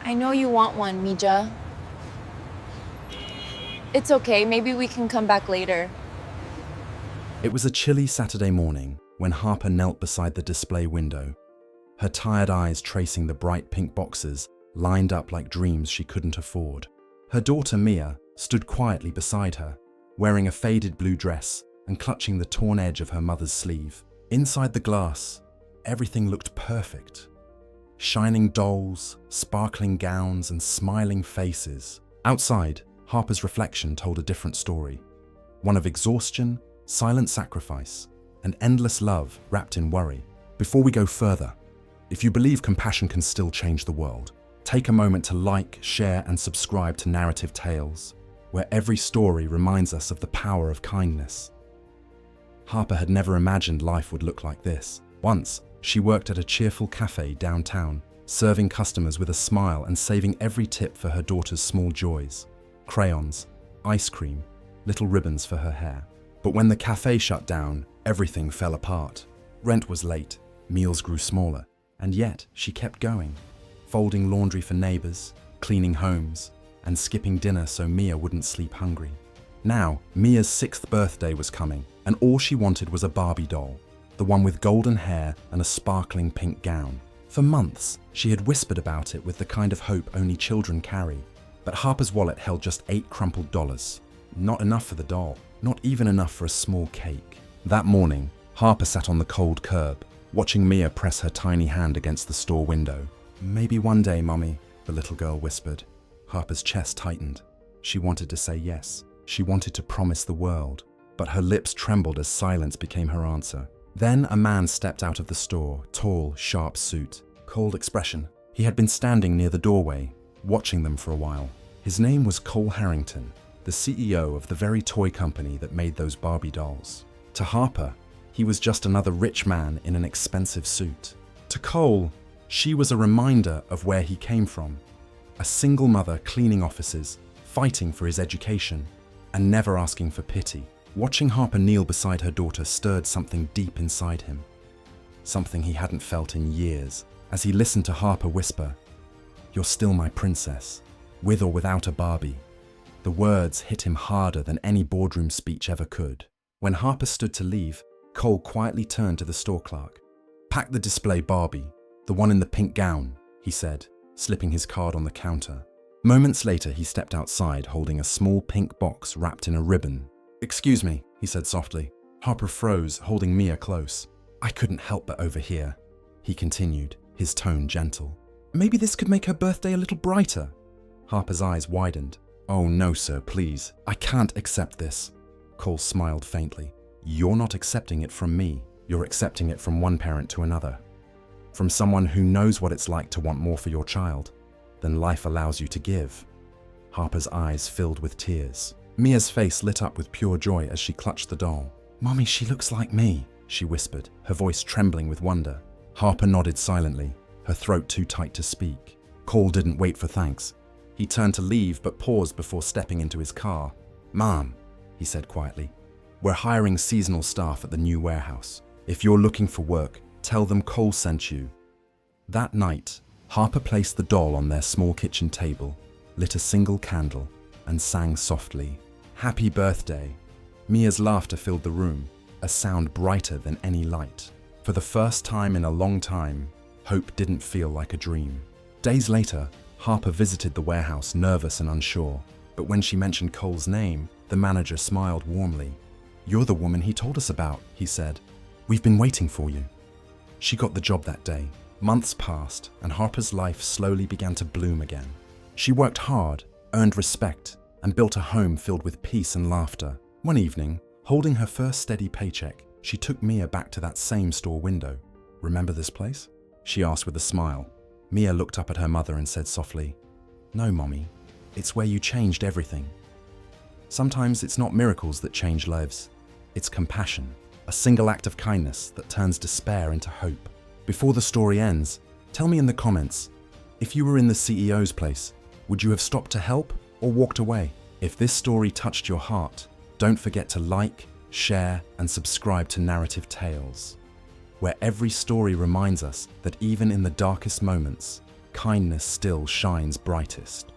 I know you want one, Mija. It's okay, maybe we can come back later. It was a chilly Saturday morning when Harper knelt beside the display window, her tired eyes tracing the bright pink boxes lined up like dreams she couldn't afford. Her daughter Mia stood quietly beside her, wearing a faded blue dress and clutching the torn edge of her mother's sleeve. Inside the glass, everything looked perfect. Shining dolls, sparkling gowns, and smiling faces. Outside, Harper's reflection told a different story. One of exhaustion, silent sacrifice, and endless love wrapped in worry. Before we go further, if you believe compassion can still change the world, take a moment to like, share, and subscribe to Narrative Tales, where every story reminds us of the power of kindness. Harper had never imagined life would look like this. Once, she worked at a cheerful cafe downtown, serving customers with a smile and saving every tip for her daughter's small joys. Crayons, ice cream, little ribbons for her hair. But when the cafe shut down, everything fell apart. Rent was late, meals grew smaller, and yet she kept going, folding laundry for neighbors, cleaning homes, and skipping dinner so Mia wouldn't sleep hungry. Now, Mia's 6th birthday was coming, and all she wanted was a Barbie doll, the one with golden hair and a sparkling pink gown. For months, she had whispered about it with the kind of hope only children carry. But Harper's wallet held just 8 crumpled dollars. Not enough for the doll, not even enough for a small cake. That morning, Harper sat on the cold curb, watching Mia press her tiny hand against the store window. "Maybe one day, Mummy," the little girl whispered. Harper's chest tightened. She wanted to say yes. She wanted to promise the world. But her lips trembled as silence became her answer. Then a man stepped out of the store, tall, sharp suit, cold expression. He had been standing near the doorway, watching them for a while. His name was Cole Harrington, the CEO of the very toy company that made those Barbie dolls. To Harper, he was just another rich man in an expensive suit. To Cole, she was a reminder of where he came from. A single mother cleaning offices, fighting for his education, and never asking for pity. Watching Harper kneel beside her daughter stirred something deep inside him. Something he hadn't felt in years. As he listened to Harper whisper, "You're still my princess, with or without a Barbie." The words hit him harder than any boardroom speech ever could. When Harper stood to leave, Cole quietly turned to the store clerk. "Pack the display Barbie, the one in the pink gown," he said, slipping his card on the counter. Moments later, he stepped outside holding a small pink box wrapped in a ribbon. "Excuse me," he said softly. Harper froze, holding Mia close. "I couldn't help but overhear," he continued, his tone gentle. "Maybe this could make her birthday a little brighter." Harper's eyes widened. "Oh no, sir, please. I can't accept this." Cole smiled faintly. "You're not accepting it from me. You're accepting it from one parent to another. From someone who knows what it's like to want more for your child than life allows you to give." Harper's eyes filled with tears. Mia's face lit up with pure joy as she clutched the doll. "Mommy, she looks like me," she whispered, her voice trembling with wonder. Harper nodded silently, her throat too tight to speak. Cole didn't wait for thanks. He turned to leave but paused before stepping into his car. "Mom," he said quietly, "we're hiring seasonal staff at the new warehouse. If you're looking for work, tell them Cole sent you." That night, Harper placed the doll on their small kitchen table, lit a single candle, and sang softly, "Happy birthday." Mia's laughter filled the room, a sound brighter than any light. For the first time in a long time, hope didn't feel like a dream. Days later, Harper visited the warehouse nervous and unsure, but when she mentioned Cole's name, the manager smiled warmly. "You're the woman he told us about," he said. "We've been waiting for you." She got the job that day. Months passed, and Harper's life slowly began to bloom again. She worked hard, earned respect, and built a home filled with peace and laughter. One evening, holding her first steady paycheck, she took Mia back to that same store window. "Remember this place?" she asked with a smile. Mia looked up at her mother and said softly, "No, Mommy, it's where you changed everything." Sometimes it's not miracles that change lives. It's compassion, a single act of kindness that turns despair into hope. Before the story ends, tell me in the comments, if you were in the CEO's place, would you have stopped to help or walked away? If this story touched your heart, don't forget to like, share, and subscribe to Narrative Tales, where every story reminds us that even in the darkest moments, kindness still shines brightest.